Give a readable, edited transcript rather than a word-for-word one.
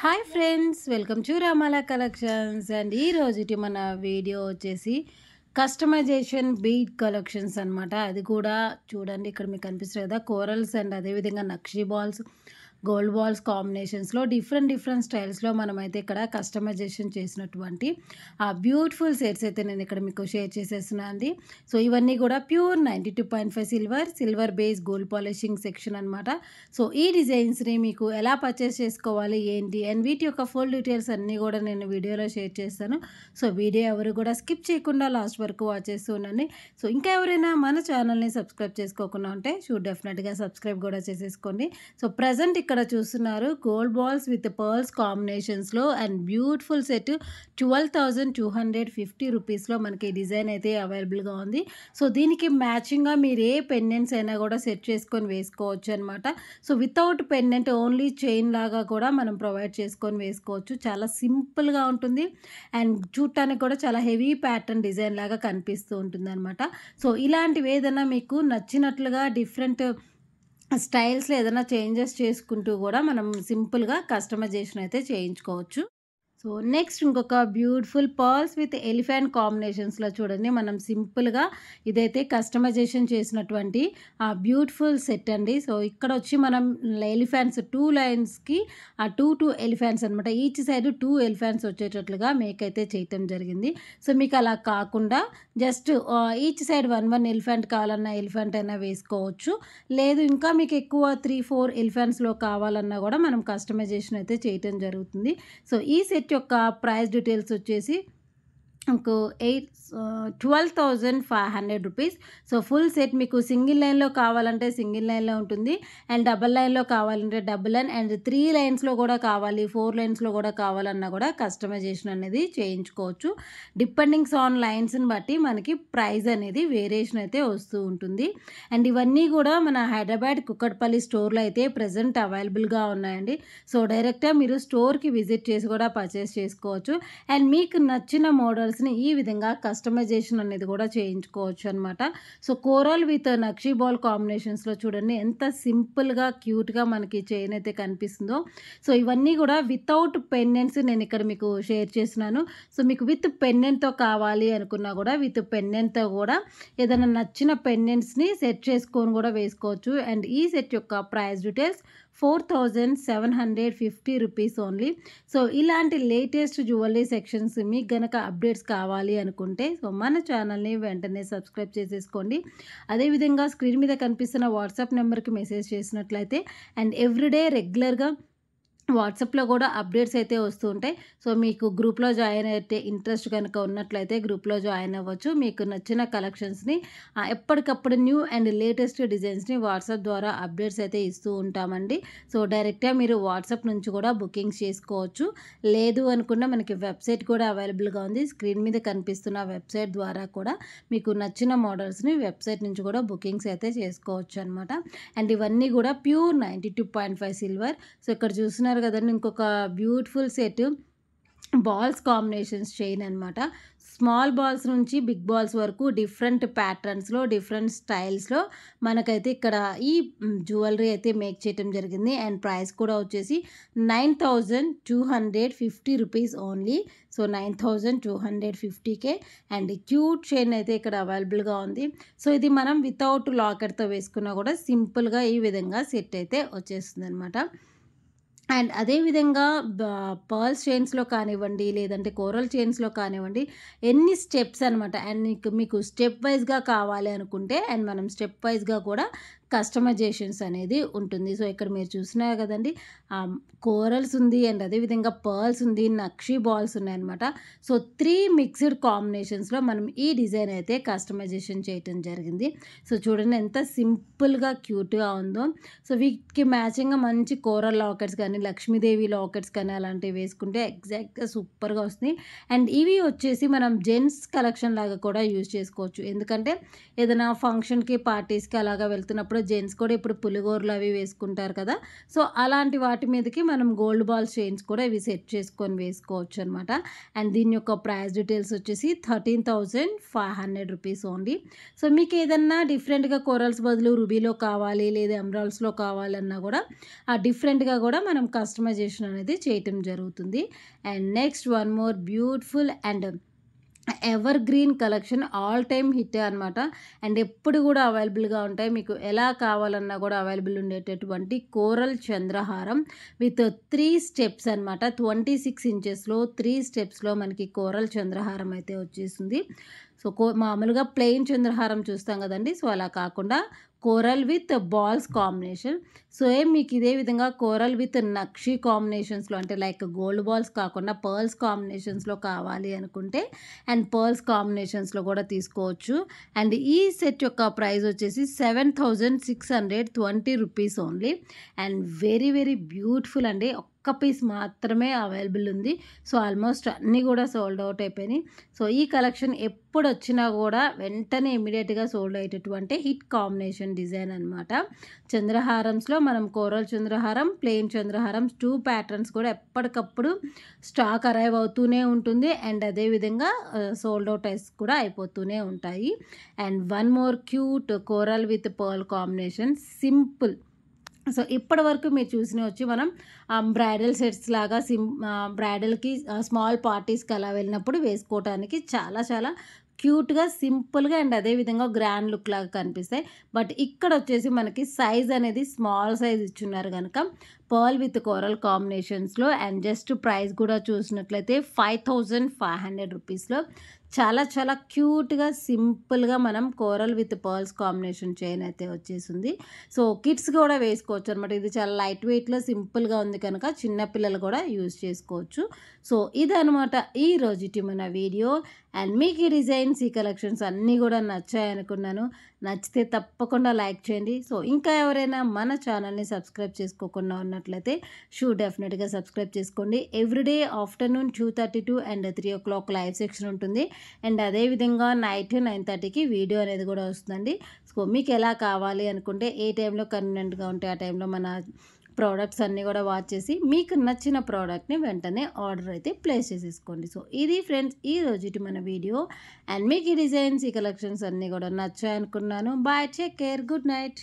Hi friends, welcome to Ramala collections. And ఈ రోజుటి మన వీడియో వచ్చేసి కస్టమైజేషన్ బీడ్ కలెక్షన్స్ అనమాట. అది కూడా చూడండి, ఇక్కడ మీకు కనిపిస్తుంది కదా, కోరల్స్ అండ్ అదేవిధంగా నక్షీ బాల్స్, గోల్డ్ బాల్స్ కాంబినేషన్స్లో డిఫరెంట్ స్టైల్స్లో మనమైతే ఇక్కడ కస్టమైజేషన్ చేసినటువంటి ఆ బ్యూటిఫుల్ సెట్స్ అయితే నేను ఇక్కడ మీకు షేర్ చేసేస్తున్నాను అండి. సో ఇవన్నీ కూడా pure 92.5 silver base gold polishing section అనమాట. సో ఈ డిజైన్స్ని మీకు ఎలా పర్చేస్ చేసుకోవాలి ఏంటి అండ్ వీటి యొక్క ఫుల్ డీటెయిల్స్ అన్నీ కూడా నేను వీడియోలో షేర్ చేస్తాను. సో వీడియో ఎవరు కూడా స్కిప్ చేయకుండా లాస్ట్ వరకు వాచ్ చేస్తూ ఉండండి. సో ఇంకా ఎవరైనా మన ఛానల్ని సబ్స్క్రైబ్ చేసుకోకుండా ఉంటే డెఫినెట్గా సబ్స్క్రైబ్ కూడా చేసేసుకోండి. సో ప్రజెంట్ ఇక్కడ చూస్తున్నారు గోల్డ్ బాల్స్ విత్ పర్ల్స్ కాంబినేషన్స్లో అండ్ బ్యూటిఫుల్ సెట్ 12,250 రూపీస్లో మనకి డిజైన్ అయితే అవైలబుల్గా ఉంది. సో దీనికి మ్యాచింగ్గా మీరు ఏ పెండెంట్స్ అయినా కూడా సెట్ చేసుకొని వేసుకోవచ్చు అనమాట. So without pendant only chain లాగా కూడా మనం ప్రొవైడ్ చేసుకొని వేసుకోవచ్చు. చాలా సింపుల్గా ఉంటుంది అండ్ చూడటానికి కూడా చాలా హెవీ ప్యాటర్న్ డిజైన్ లాగా కనిపిస్తూ ఉంటుంది అనమాట. సో ఇలాంటివి ఏదైనా మీకు నచ్చినట్లుగా డిఫరెంట్ స్టైల్స్లో ఏదైనా చేంజెస్ చేసుకుంటూ కూడా మనం సింపుల్గా కస్టమైజేషన్ అయితే చేయించుకోవచ్చు. సో నెక్స్ట్ ఇంకొక బ్యూటిఫుల్ పర్ల్స్ విత్ ఎలిఫెంట్ కాంబినేషన్స్లో చూడండి, మనం సింపుల్గా ఇదైతే కస్టమైజేషన్ చేసినటువంటి ఆ బ్యూటిఫుల్ సెట్ అండి. సో ఇక్కడ వచ్చి మనం ఎలిఫెంట్స్ 2 లైన్స్కి ఆ 2 ఎలిఫెంట్స్ అనమాట, ఈచ్ సైడ్ 2 ఎలిఫెంట్స్ వచ్చేటట్లుగా మేక్ అయితే చేయటం జరిగింది. సో మీకు అలా కాకుండా జస్ట్ ఈచ్ సైడ్ 1 ఎలిఫెంట్ కావాలన్నా ఎలిఫెంట్ అయినా వేసుకోవచ్చు. లేదు ఇంకా మీకు ఎక్కువ 3-4 ఎలిఫెంట్స్లో కావాలన్నా కూడా మనం కస్టమైజేషన్ అయితే చేయటం జరుగుతుంది. సో ఈ సెట్ యొక్క ప్రైస్ డీటెయిల్స్ వచ్చేసి మీకు 12,500 రూపీస్. సో ఫుల్ సెట్ మీకు సింగిల్ లైన్లో కావాలంటే సింగిల్ లైన్లో ఉంటుంది అండ్ డబల్ లైన్లో కావాలంటే డబుల్ లైన్ అండ్ 3 లైన్స్లో కూడా కావాలి, 4 లైన్స్లో కూడా కావాలన్నా కూడా కస్టమైజేషన్ అనేది చేయించుకోవచ్చు. డిపెండింగ్స్ ఆన్ లైన్స్ని బట్టి మనకి ప్రైస్ అనేది వేరియేషన్ అయితే వస్తూ ఉంటుంది. అండ్ ఇవన్నీ కూడా మన హైదరాబాద్ కుక్కట్పల్లి స్టోర్లో అయితే ప్రజెంట్ అవైలబుల్గా ఉన్నాయండి. సో డైరెక్ట్గా మీరు స్టోర్కి విజిట్ చేసి కూడా పర్చేస్ చేసుకోవచ్చు అండ్ మీకు నచ్చిన మోడల్స్ని ఈ విధంగా కస్టమైజేషన్ అనేది కూడా చేయించుకోవచ్చు అనమాట. So coral with nakshi ball కాంబినేషన్స్లో చూడండి ఎంత సింపుల్గా క్యూట్గా మనకి చైన్ అయితే కనిపిస్తుందో. సో ఇవన్నీ కూడా వితౌట్ పెండెంట్స్ నేను ఇక్కడ మీకు షేర్ చేస్తున్నాను. సో మీకు విత్ పెండెంట్తో కావాలి అనుకున్నా కూడా విత్ పెండెంట్తో కూడా ఏదైనా నచ్చిన పెండెంట్స్ని సెట్ చేసుకొని కూడా వేసుకోవచ్చు. అండ్ ఈ సెట్ యొక్క price details 4,750 rupees only. So ఇలాంటి లేటెస్ట్ జ్యువెలరీ సెక్షన్స్ మీకు గనక అప్డేట్స్ కావాలి అనుకుంటే సో మన ఛానల్ని వెంటనే సబ్స్క్రైబ్ చేసేసుకోండి. అదేవిధంగా స్క్రీన్ మీద కనిపిస్తున్న వాట్సాప్ నెంబర్కి మెసేజ్ చేసినట్లయితే అండ్ ఎవ్రీడే రెగ్యులర్గా వాట్సాప్లో కూడా అప్డేట్స్ అయితే వస్తూ ఉంటాయి. సో మీకు గ్రూప్లో జాయిన్ అయితే ఇంట్రెస్ట్ కనుక ఉన్నట్లయితే గ్రూప్లో జాయిన్ అవ్వచ్చు. మీకు నచ్చిన కలెక్షన్స్ని ఎప్పటికప్పుడు న్యూ అండ్ లేటెస్ట్ డిజైన్స్ని వాట్సాప్ ద్వారా అప్డేట్స్ అయితే ఇస్తూ ఉంటామండి. సో డైరెక్ట్గా మీరు వాట్సాప్ నుంచి కూడా బుకింగ్స్ చేసుకోవచ్చు. లేదు అనుకున్న మనకి వెబ్సైట్ కూడా అవైలబుల్గా ఉంది. స్క్రీన్ మీద కనిపిస్తున్న వెబ్సైట్ ద్వారా కూడా మీకు నచ్చిన మోడల్స్ని వెబ్సైట్ నుంచి కూడా బుకింగ్స్ అయితే చేసుకోవచ్చు అనమాట. అండ్ ఇవన్నీ కూడా ప్యూర్ 92.5 సిల్వర్. సో ఇక్కడ చూసిన కదండి ఇంకొక beautiful set balls combinations chain అనమాట. స్మాల్ బాల్స్ నుంచి బిగ్ బాల్స్ వరకు డిఫరెంట్ ప్యాటర్న్స్లో డిఫరెంట్ స్టైల్స్లో మనకైతే ఇక్కడ ఈ జ్యువెలరీ అయితే మేక్ చేయటం జరిగింది. అండ్ ప్రైస్ కూడా వచ్చేసి 9,250 రూపీస్ ఓన్లీ. సో 9,250కే అండ్ క్యూట్ చైన్ అయితే ఇక్కడ అవైలబుల్గా ఉంది. సో ఇది మనం వితౌట్ లాకెట్తో వేసుకున్నా కూడా సింపుల్గా ఈ విధంగా సెట్ అయితే వచ్చేస్తుంది అనమాట. అండ్ అదేవిధంగా పర్ల్స్ చైన్స్లో కానివ్వండి లేదంటే కోరల్ చైన్స్లో కానివ్వండి ఎన్ని స్టెప్స్ అనమాట. అండ్ మీకు స్టెప్ వైజ్గా కావాలి అనుకుంటే అండ్ మనం స్టెప్ వైజ్గా కూడా కస్టమైజేషన్స్ అనేది ఉంటుంది. సో ఇక్కడ మీరు చూసినారు కదండి కోరల్స్ ఉంది అండ్ అదేవిధంగా పర్ల్స్ ఉంది, నక్షీ బాల్స్ ఉన్నాయన్నమాట. సో 3 మిక్స్డ్ కాంబినేషన్స్లో మనం ఈ డిజైన్ అయితే కస్టమైజేషన్ చేయటం జరిగింది. సో చూడండి ఎంత సింపుల్గా క్యూట్గా ఉందో. సో వీటికి మ్యాచింగ్గా మంచి కోరల్ లాకెట్స్ కానీ లక్ష్మీదేవి లాకెట్స్ కానీ అలాంటివి వేసుకుంటే ఎగ్జాక్ట్గా సూపర్గా వస్తుంది. అండ్ ఇవి వచ్చేసి మనం జెంట్స్ కలెక్షన్ లాగా కూడా యూజ్ చేసుకోవచ్చు. ఎందుకంటే ఏదైనా ఫంక్షన్కి పార్టీస్కి అలాగా వెళ్తున్నప్పుడు జెంట్స్ కూడా ఇప్పుడు పులిగోరలు అవి వేసుకుంటారు కదా! సో, అలాంటి వాటి మీదకి మనం గోల్డ్ బాల్స్ చైన్స్ కూడా ఇవి సెట్ చేసుకొని వేసుకోవచ్చు అనమాట. అండ్ దీని యొక్క ప్రైస్ డీటెయిల్స్ వచ్చేసి 13,500 రూపీస్ ఓన్లీ. సో, మీకు ఏదన్నా డిఫరెంట్‌గా కోరల్స్ బదులు రూబీలో కావాలి లేదా ఎమరాల్డ్స్‌లో కావాలన్నా కూడా డిఫరెంట్‌గా కూడా మనం కస్టమైజేషన్ అనేది చేయటం జరుగుతుంది. And next one more beautiful and evergreen collection all time హిట్టే అనమాట. అండ్ ఎప్పుడు కూడా అవైలబుల్గా ఉంటాయి. మీకు ఎలా కావాలన్నా కూడా అవైలబుల్ ఉండేటటువంటి కోరల్ చంద్రహారం విత్ 3 స్టెప్స్ అనమాట. 26 ఇంచెస్లో 3 స్టెప్స్లో మనకి కోరల్ చంద్రహారం అయితే వచ్చేసింది. సో, మామూలుగా ప్లెయిన్ చంద్రహారం చూస్తాం కదండి. సో, అలా కాకుండా coral with balls combination. Same మీకు ఇదే విధంగా కోరల్ విత్ నక్షి కాంబినేషన్స్లో అంటే లైక్ గోల్డ్ బాల్స్ కాకుండా పర్ల్స్ కాంబినేషన్స్లో కావాలి అనుకుంటే అండ్ పర్ల్స్ కాంబినేషన్స్లో కూడా తీసుకోవచ్చు. అండ్ ఈ సెట్ యొక్క ప్రైస్ వచ్చేసి 7,620 rupees only. And very very beautiful అండి. ఒక్క పీస్ మాత్రమే అవైలబుల్ ఉంది. సో, ఆల్మోస్ట్ అన్నీ కూడా సోల్డ్ అవుట్ అయిపోయినాయి. సో, ఈ కలెక్షన్ ఎప్పుడు వచ్చినా కూడా వెంటనే ఇమ్మీడియట్గా సోల్డ్ అయ్యేటటువంటి హిట్ కాంబినేషన్ డిజైన్ అనమాట. చంద్రహారంస్లో మనం కోరల్ చంద్రహారం, ప్లెయిన్ చంద్రహారం 2 ప్యాటర్న్స్ కూడా ఎప్పటికప్పుడు స్టాక్ అరైవ్ అవుతూనే ఉంటుంది. అండ్ అదేవిధంగా సోల్డ్ అవుట్ కూడా అయిపోతూనే ఉంటాయి. And one more cute coral with pearl combination simple. So, ఇప్పటి వరకు మీరు చూసినవి వచ్చి మనం బ్రైడల్ సెట్స్ లాగా బ్రైడల్‌కి స్మాల్ పార్టీస్‌కి అలా వెళ్ళినప్పుడు వేసుకోవటానికి చాలా చాలా క్యూట్‌గా, సింపుల్‌గా అండ్ అదే విధంగా గ్రాండ్ లుక్ లాగా కనిపిస్తాయి. బట్ ఇక్కడ వచ్చేసి మనకి సైజ్ అనేది స్మాల్ సైజ్ ఇచ్చున్నారు గనక పర్ల్ విత్ కోరల్ కాంబినేషన్స్‌లో అండ్ జస్ట్ ప్రైస్ కూడా చూసినట్లయితే 5,500 రూపీస్‌లో చాలా చాలా క్యూట్‌గా, సింపుల్‌గా మనం coral with pearls combination chain అయితే వచ్చేసింది. సో, కిడ్స్ కూడా వేసుకోవచ్చు అనమాట. ఇది చాలా లైట్ వెయిట్‌లో సింపుల్‌గా ఉంది కనుక చిన్న పిల్లలు కూడా యూజ్ చేసుకోవచ్చు. సో, ఇదనమాట ఈ రోజుటి మన వీడియో. అండ్ మీకు ఈ డిజైన్స్, ఈ కలెక్షన్స్ అన్నీ కూడా నచ్చాయనుకున్నాను. నచ్చితే తప్పకుండా లైక్ చేయండి. సో, ఇంకా ఎవరైనా మన ఛానల్‌ని సబ్స్క్రైబ్ చేసుకోకుండా ఉన్నట్లయితే డెఫినెట్‌గా సబ్స్క్రైబ్ చేసుకోండి. Everyday afternoon 2:32 and 3:00 live section ఉంటుంది. అండ్ అదేవిధంగా నైట్ 9:30కి వీడియో అనేది కూడా వస్తుందండి. సో, మీకు ఎలా కావాలి అనుకుంటే ఏ టైంలో కన్వీనియంట్‌గా ఉంటే ఆ టైంలో మన ప్రోడక్ట్స్ అన్నీ కూడా వాచ్ చేసి మీకు నచ్చిన ప్రోడక్ట్‌ని వెంటనే ఆర్డర్ అయితే ప్లేస్ చేసేసుకోండి. సో, ఇది ఫ్రెండ్స్ ఈ రోజుటి మన వీడియో. అండ్ మీకు ఈ డిజైన్స్, ఈ కలెక్షన్స్ అన్నీ కూడా నచ్చాయనుకున్నాను. Bye, take care, good night.